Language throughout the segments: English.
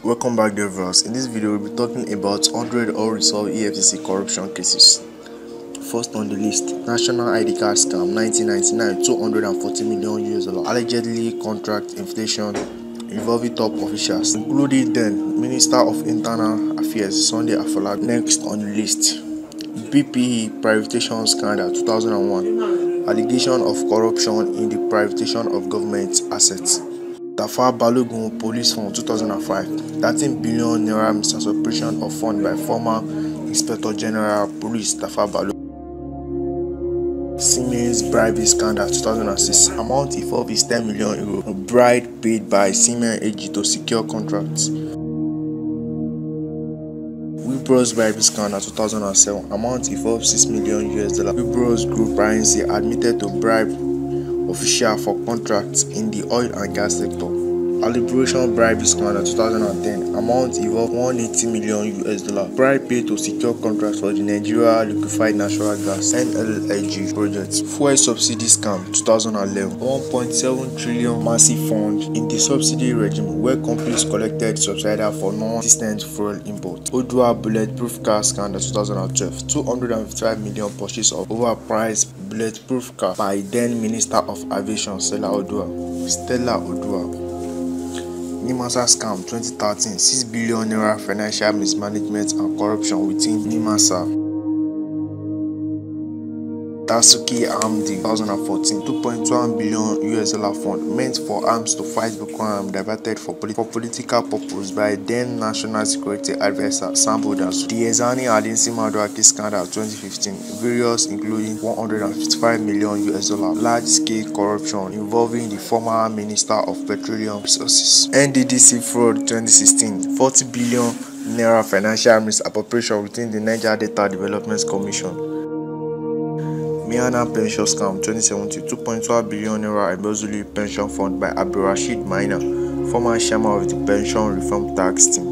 Welcome back, dear viewers. In this video, we'll be talking about 100 unresolved EFCC corruption cases. First on the list, National ID Card Scam 1999, $240 million allegedly contract inflation involving top officials, including then Minister of Internal Affairs Sunday Afolabi. Next on the list, BPE Privatization Scandal 2001, allegation of corruption in the privatization of government assets. Tafa Balogun Police Fund 2005, 13 billion naira misappropriation of fund by former Inspector General Police Tafa Balogun. Siemens Bribery Scandal 2006, amount involved is 10 million euro, a bribe paid by Siemens AG to secure contracts. Wilbros Bribery Scandal 2007, amount involved $6 million. Wilbros Group currency admitted to bribe official for contracts in the oil and gas sector. Halliburton Bribery Scandal 2010, amount involved $180 million, bribe paid to secure contracts for the Nigeria Liquefied Natural Gas (NLNG) project. Fuel Subsidy Scam 2011, 1.7 trillion massive fund in the subsidy regime where companies collected subsidy for non-existent fuel import. Oduah Bulletproof car scandal 2012, 255 million purchase of overpriced bulletproof car by then Minister of Aviation Stella Oduah. NIMASA Scam 2013, 6 billion naira financial mismanagement and corruption within NIMASA. Dasuki Armdi 2014, $2.1 billion fund meant for arms to fight Boko Haram diverted for political purpose by then National Security Advisor Sambo Dasuki. Diezani Alison-Madueke Scandal 2015, various including $155 million large-scale corruption involving the former Minister of Petroleum Resources. NDDC Fraud 2016, 40 billion naira financial misappropriation within the Niger Data Development Commission. Maina Pension Scam 2017, 2.1 billion naira embezzling pension fund by Abdulrasheed Maina, former chairman of the Pension Reform Tax Team.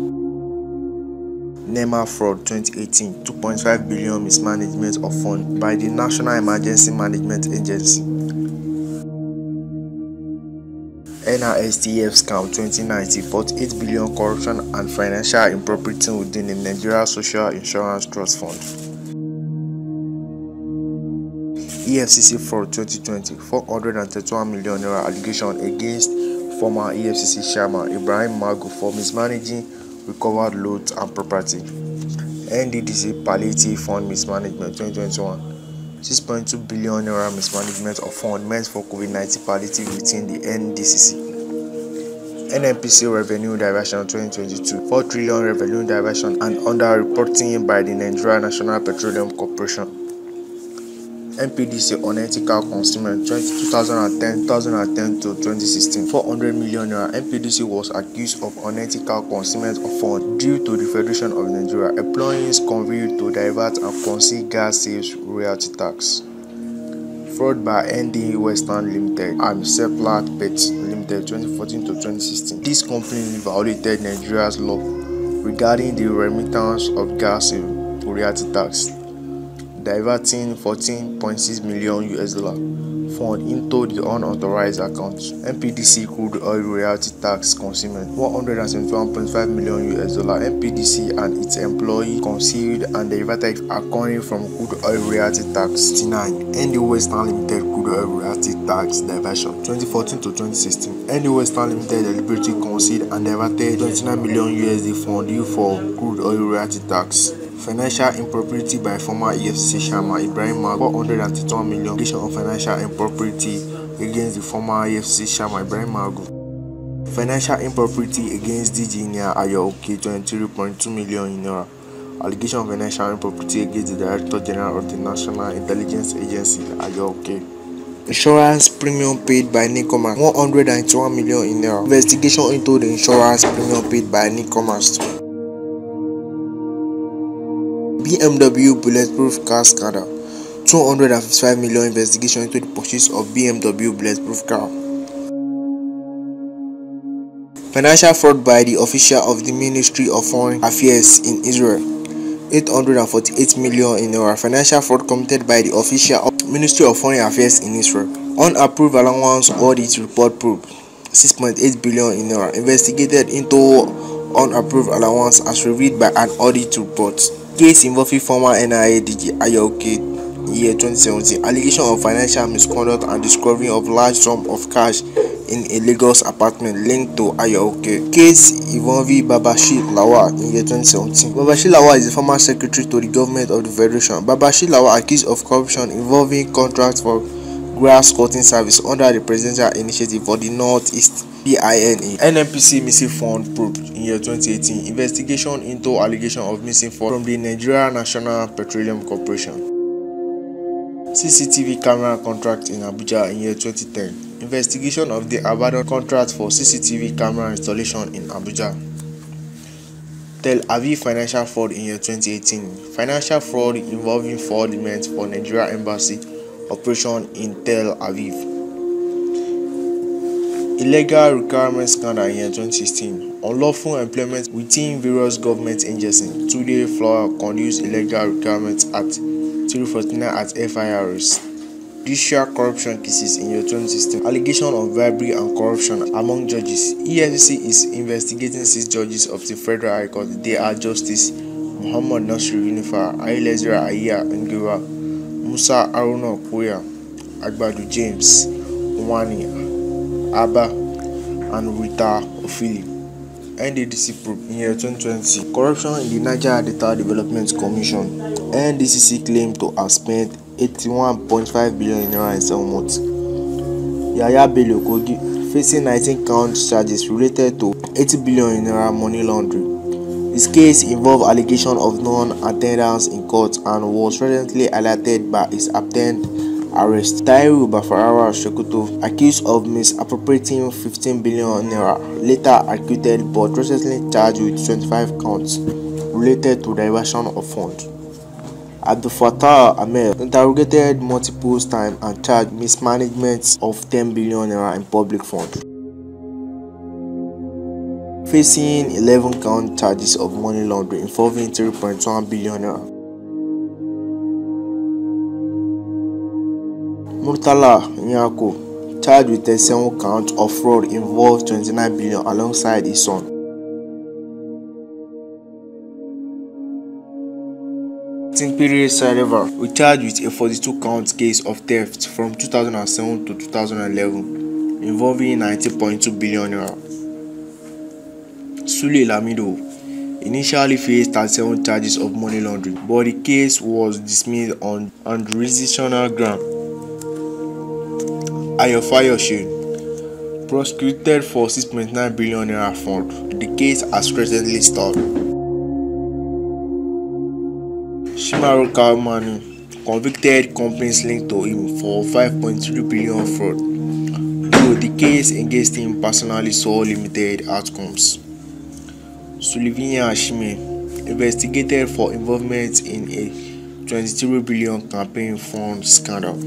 NEMA Fraud 2018, 2.5 billion mismanagement of fund by the National Emergency Management Agency. NSITF Scam 2019, 48 billion corruption and financial impropriety within the Nigeria Social Insurance Trust Fund. EFCC Fraud 2020, 431 million naira allegation against former EFCC chairman Ibrahim Magu for mismanaging recovered loans and property. NDDC Palliative Fund Mismanagement 2021, 6.2 billion naira mismanagement of fund meant for COVID-19 palliative within the NDCC. NNPC Revenue Diversion 2022, 4 trillion revenue diversion and under-reporting by the Nigeria National Petroleum Corporation. NPDC Unethical Concealment 2010 to 2016, 400 million naira. NPDC was accused of unethical concealment of funds due to the Federation of Nigeria employing conveyed to divert and conceal gas sales royalty tax. Fraud by ND Western Limited and SEPLAT Limited 2014 to 2016. This company violated Nigeria's law regarding the remittance of gas sales royalty tax, diverting $14.6 million fund into the unauthorized account. NPDC crude oil royalty tax concealment, $171.5 million. NPDC and its employee concealed and diverted accounting from crude oil royalty tax. 69. ND Western Limited crude oil royalty tax diversion 2014 to 2016. ND Western Limited deliberately concealed and diverted $29 million fund due for crude oil royalty tax. Financial impropriety by former EFCC chairman Ibrahim Magu, 431 million allegation of financial impropriety against the former EFCC chairman Ibrahim Magu. Financial impropriety against Diezani Ayoke, 23.2 million naira. Allegation of financial impropriety against the Director General of the National Intelligence Agency Ayoke. Insurance premium paid by NIMASA, 191 million naira. Investigation into the insurance premium paid by NIMASA. BMW Bulletproof car scandal, 255 million investigation into the purchase of BMW Bulletproof car. Financial fraud by the official of the Ministry of Foreign Affairs in Israel, 848 million in naira. Financial fraud committed by the official of the Ministry of Foreign Affairs in Israel. Unapproved allowance audit report proved 6.8 billion in naira. Investigated into unapproved allowance as revealed by an audit report. Case involving former NIA DG Ayoke in year 2017. Allegation of financial misconduct and discovery of large sum of cash in a Lagos apartment linked to Ayoke. Case involving Babashi Lawal in year 2017. Babashi Lawal is the former secretary to the government of the Federation. Babashi Lawal accused of corruption involving contracts for grass cutting service under the Presidential Initiative for the Northeast PINA. NNPC missing fund probed in year 2018. Investigation into allegation of missing fund from the Nigeria National Petroleum Corporation. CCTV camera contract in Abuja in year 2010. Investigation of the abandoned contract for CCTV camera installation in Abuja. Tel Aviv financial fraud in year 2018. Financial fraud involving fraudulent for Nigeria Embassy operation in Tel Aviv. Illegal requirement scandal in year 2016. Unlawful employment within various government agencies. 2-day floor conduced illegal requirements at 349 at FIRS. Judicial corruption cases in year 2016. Allegation of bribery and corruption among judges. EFCC is investigating 6 judges of the Federal High Court. They are Justice Muhammad Nasir Unifa, Ailezra Aya Ngewa, Musa Aruna Koya, Agbadu James, Wani Abba, and Rita Ofili. NDDC probe in year 2020. Corruption in the Niger Delta Development Commission. NDCC claimed to have spent 81.5 billion naira in 7 months. Yaya Bello Kogi facing 19 count charges related to 80 billion naira money laundering. His case involved allegation of non-attendance in court and was recently highlighted by his attempted arrest. Tairu Bafarawa Sokoto, accused of misappropriating 15 billion naira, later acquitted but recently charged with 25 counts related to diversion of funds. Abdul Fattah Ahmed, interrogated multiple times and charged mismanagement of 10 billion naira in public funds. Facing 11 count charges of money laundering involving 3.1 billion naira. Murtala Nyako, charged with 37 counts of fraud involved 29 billion alongside his son. Timpiri Sareva, we charged with a 42 count case of theft from 2007 to 2011 involving 90.2 billion naira. Sule Lamido initially faced 37 charges of money laundering, but the case was dismissed on jurisdictional grounds. Ayofayoshe, prosecuted for 6.9 billion naira fraud. The case has recently stalled. Shimaru Kalmani, convicted companies linked to him for 5.3 billion fraud, though the case against him personally saw limited outcomes. Sullivan Ashime, investigated for involvement in a 23 billion campaign fund scandal.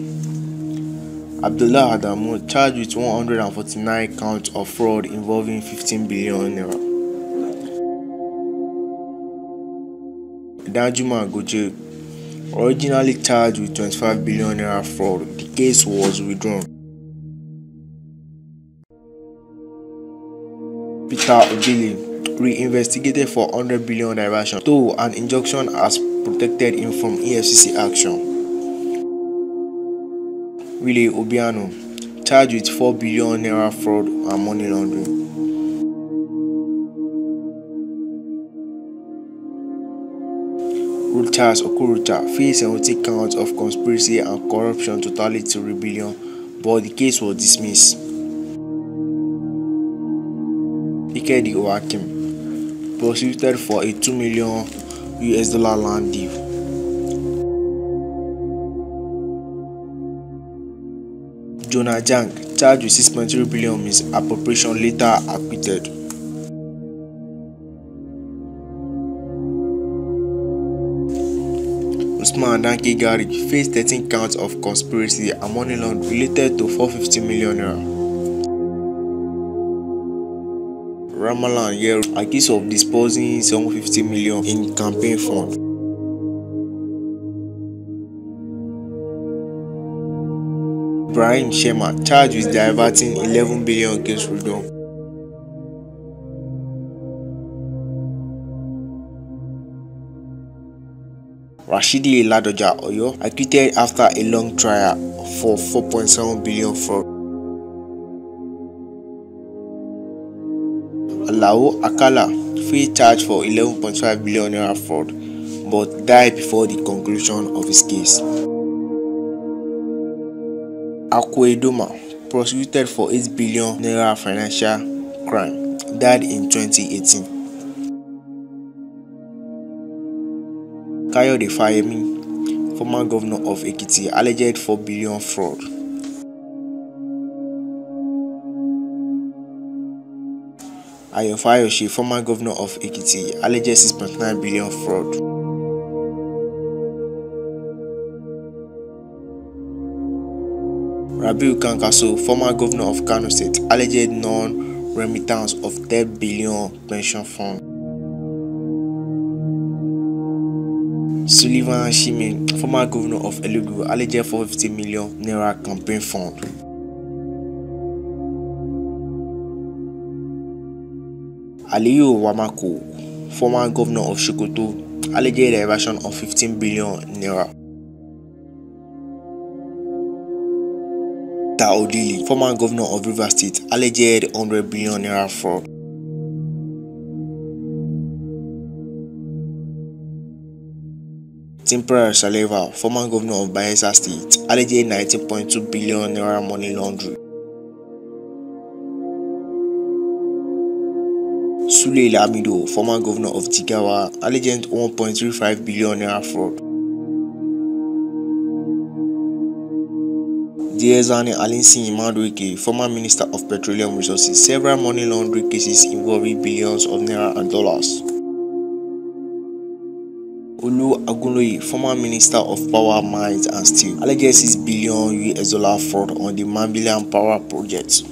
Abdullah Adamu, charged with 149 counts of fraud involving 15 billion naira. Danjuma Goje, originally charged with 25 billion naira fraud, the case was withdrawn. Peter Odili, re-investigated for 100 billion diversion, though an injunction has protected him from EFCC action. Willie Obiano, charged with 4 billion naira fraud and money laundering. Charles Okurucha faced 70 counts of conspiracy and corruption totaling 3 billion, but the case was dismissed. Ikedi Oakim, prosecuted for a $2 million land deal. Jonah Jang, charged with 6.3 billion misappropriation, later acquitted. Usman Danke Garrig faced 13 counts of conspiracy and money laundering related to 450 million naira. Ramalan Yeru, accused of disposing 750 million in campaign fund. Ibrahim Shema, charged with diverting 11 billion against Freedom. Rashidi Ladoja Oyo, acquitted after a long trial for 4.7 billion fraud. Alao Akala, free charge for 11.5 billion naira fraud, but died before the conclusion of his case. Akweidoma, prosecuted for 8 billion naira financial crime, died in 2018. Kayode Fayemi, former governor of Ekiti, alleged 4 billion fraud. Ayo Fayoshi, former governor of Ekiti, alleged 6.9 billion fraud. Rabiu Kankaso, former governor of Kano State, alleged non-remittance of 10 billion pension fund. Sullivan Shimin, former governor of Enugu, alleged 450 million naira campaign fund. Aliyu Wamako, former governor of Sokoto, alleged diversion of 15 billion naira. Odili, former governor of Rivers State, alleged 100 billion naira fraud. Temporary Saleva, former governor of Bayelsa State, alleged 19.2 billion naira money laundering. Sule Lamido, former governor of Jigawa, alleged 1.35 billion naira fraud. Diezani Alison-Madueke, former minister of petroleum resources, several money laundering cases involving billions of naira and dollars. Olu Agunloye, former minister of power, mines and steel, alleged 6 billion US dollar fraud on the Mambilan power project.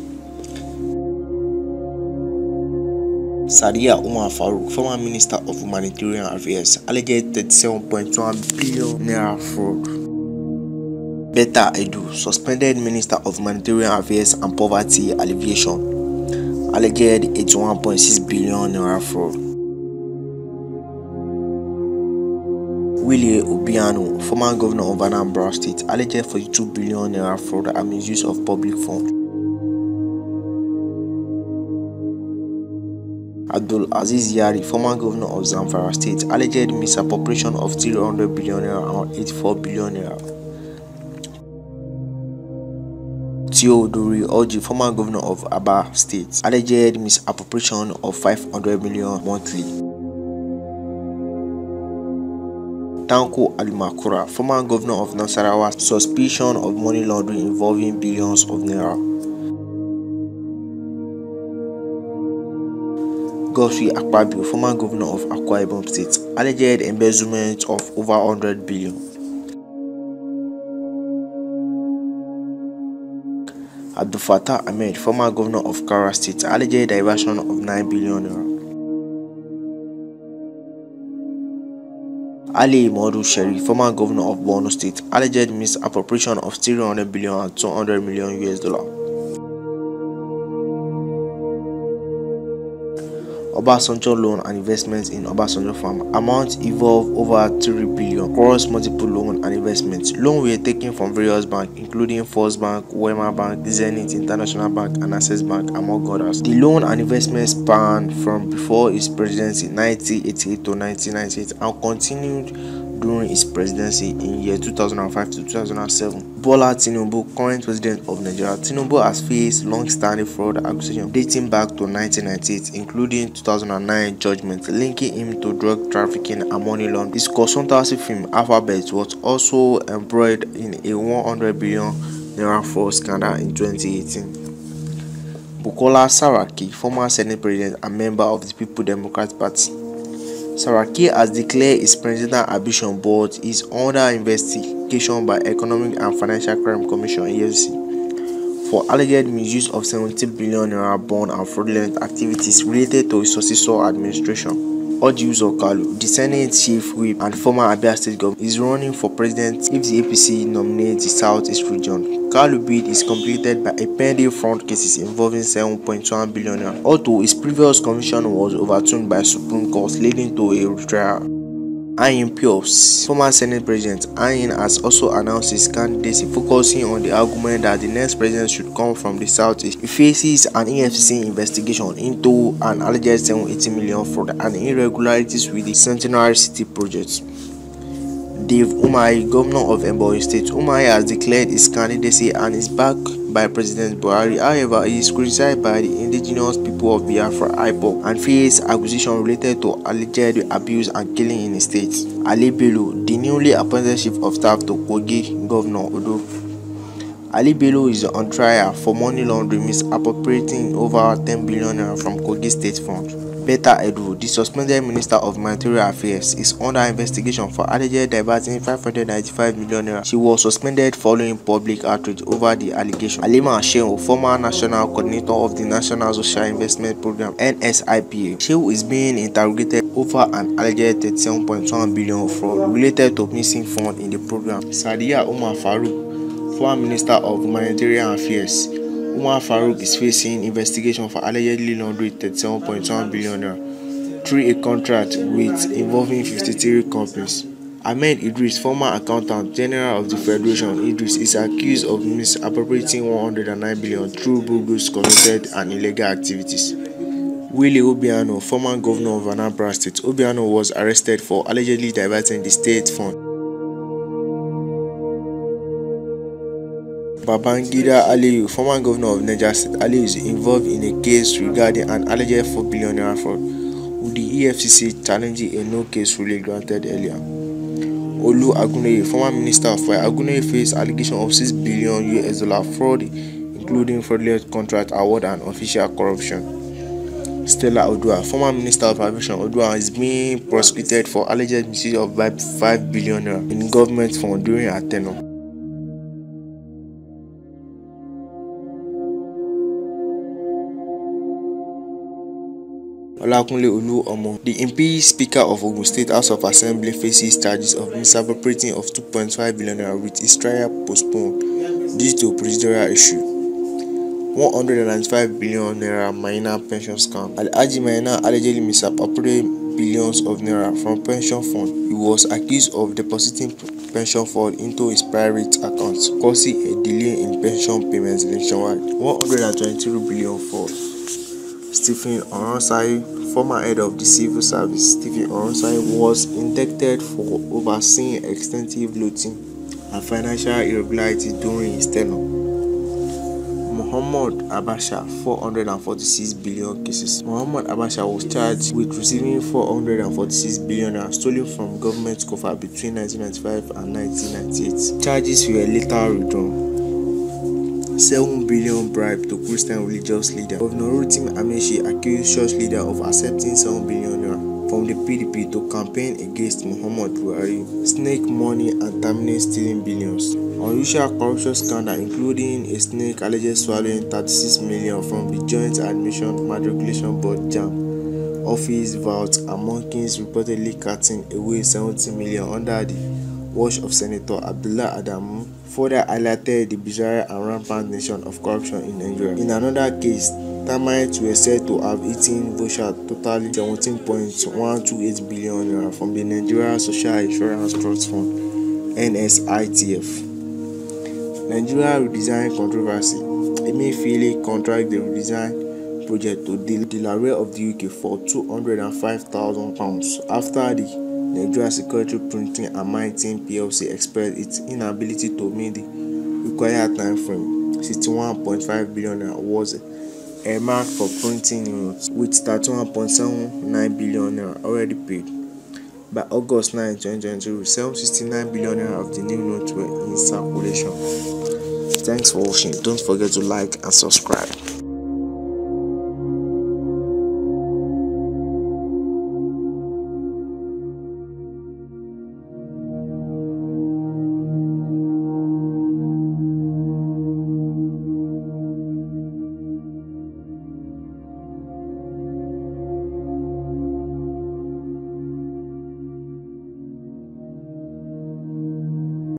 Sadia Umar Farouk, former minister of humanitarian affairs, alleged 37.1 billion naira fraud. Beta Edu, suspended minister of humanitarian affairs and poverty alleviation, alleged 81.6 billion naira fraud. Willie Obiano, former governor of Anambra State, alleged 42 billion naira fraud and misuse of public funds. Abdul Aziz Yari, former governor of Zamfara State, alleged misappropriation of 300 billion naira and 84 billion naira. Theodore Oji, former governor of Aba State, alleged misappropriation of 500 million monthly. Tanko Alimakura, former governor of Nasarawa, suspicion of money laundering involving billions of naira. Godfrey Akpabio, former governor of Akwa Ibom State, alleged embezzlement of over 100 billion. Abdul Fattah Ahmed, former governor of Kara State, alleged diversion of 9 billion naira. Ali Modu Sherry, former governor of Borno State, alleged misappropriation of 300 billion and 200 million US dollar. Obasanjo loan and investments in Obasanjo farm amount evolve over 3 billion across multiple loan and investments. Loans were taken from various banks including First Bank, Wema Bank, Zenith International Bank and Access Bank among others. The loan and investments spanned from before his presidency 1988 to 1998 and continued during his presidency in year 2005 to 2007. Bola Tinubu, current president of Nigeria. Tinubu has faced long-standing fraud accusations dating back to 1998, including 2009 judgment linking him to drug trafficking and money laundering. His consultancy firm Alphabet was also embroiled in a 100 billion naira fraud scandal in 2018. Bukola Saraki, former Senate president and member of the People Democratic Party. Saraki has declared his presidential ambition but is under investigation by Economic and Financial Crime Commission (EFCC) for alleged misuse of 70 billion naira bond and fraudulent activities related to his successor administration. Oduah Kalu, the Senate chief whip and former Abia State governor, is running for president if the APC nominates the Southeast region. Kalu bid is completed by a pending fraud cases involving 7.1 billion naira, although his previous conviction was overturned by Supreme Court, leading to a retrial. Ayin Pios, former Senate President Ayin, has also announced his candidacy, focusing on the argument that the next president should come from the southeast. He faces an EFCC investigation into an alleged 780 million fraud and irregularities with the Centenary City project. Dave Umahi, governor of Ebonyi State. Umahi has declared his candidacy and is backed by President Buhari. However, he is criticized by the indigenous people of Biafra (IPOB) and faces accusation related to alleged abuse and killing in the state. Ali Bello, the newly appointed chief of staff to Kogi Governor Oduah. Ali Bello is on trial for money laundering, misappropriating over 10 billion naira from Kogi State Fund. Betta Edu, the suspended Minister of Material Affairs, is under investigation for allegedly diverting 595 million naira. She was suspended following public outrage over the allegation. Halima Shehu, former National Coordinator of the National Social Investment Program (NSIPA). Shehu is being interrogated over an alleged 37.1 billion fraud related to missing funds in the program. Sadiya Umar Farouk, former Minister of Humanitarian Affairs. Umar Farouk is facing investigation for allegedly laundering 37.1 billion naira through a contract involving 53 companies. Ahmed Idris, former Accountant General of the Federation, Idris, is accused of misappropriating 109 billion through bogus, committed and illegal activities. Willie Obiano, former Governor of Anambra State. Obiano was arrested for allegedly diverting the state fund. Babangida Aliyu, former governor of Niger State. Aliyu is involved in a case regarding an alleged 4 billion naira fraud, with the EFCC challenging a no-case ruling granted earlier. Olu Aguneye, former Minister of Fire. Aguneye faced allegation of $6 billion fraud, including fraudulent contract award and official corruption. Stella Oduah, former Minister of Aviation. Oduah is being prosecuted for alleged misuse of 5 billion naira in government fund during her tenure. Olakunle Olu-Omo, the MP Speaker of Ogun State House of Assembly, faces charges of misappropriating of 2.5 billion naira, with his trial postponed due to procedural issue. 195 billion naira Maina pension scam. Alhaji Maina allegedly misappropriated billions of naira from pension fund. He was accused of depositing pension fund into his private accounts, causing a delay in pension payments nationwide. 123 billion fraud. Stephen Oronsai, former head of the civil service. Stephen Oronsai was indicted for overseeing extensive looting and financial irregularities during his tenure. Muhammad Abacha, 446 billion cases. Muhammad Abacha was charged with receiving 446 billion stolen from government coffers between 1995 and 1998. Charges were later withdrawn. 7 billion bribe to Christian religious leader. Governor Rotimi Amaechi accused church leader of accepting 7 billion naira from the PDP to campaign against Muhammad Buhari. Snake money and terminate stealing billions. Unusual corruption scandal, including a snake allegedly swallowing 36 million from the Joint Admission Matriculation Board (JAMB) office vault, and monkeys reportedly carting away 70 million under the watch of Senator Abdullah Adamu, further highlighted the bizarre and rampant nature of corruption in Nigeria. In another case, termites were said to have eaten vouchers totaling 17.128 billion naira from the Nigeria Social Insurance Trust Fund (NSITF). Nigeria redesign controversy. Emefiele contract the redesign project to Delaware of the UK for £205,000 after the Nigeria Security Printing and Mining PLC expressed its inability to meet the required time frame. 61.5 billion was earmarked for printing units, with 31.79 billion already paid. By August 9, 2022, 769 billion of the new notes were in circulation. Thanks for watching. Don't forget to like and subscribe.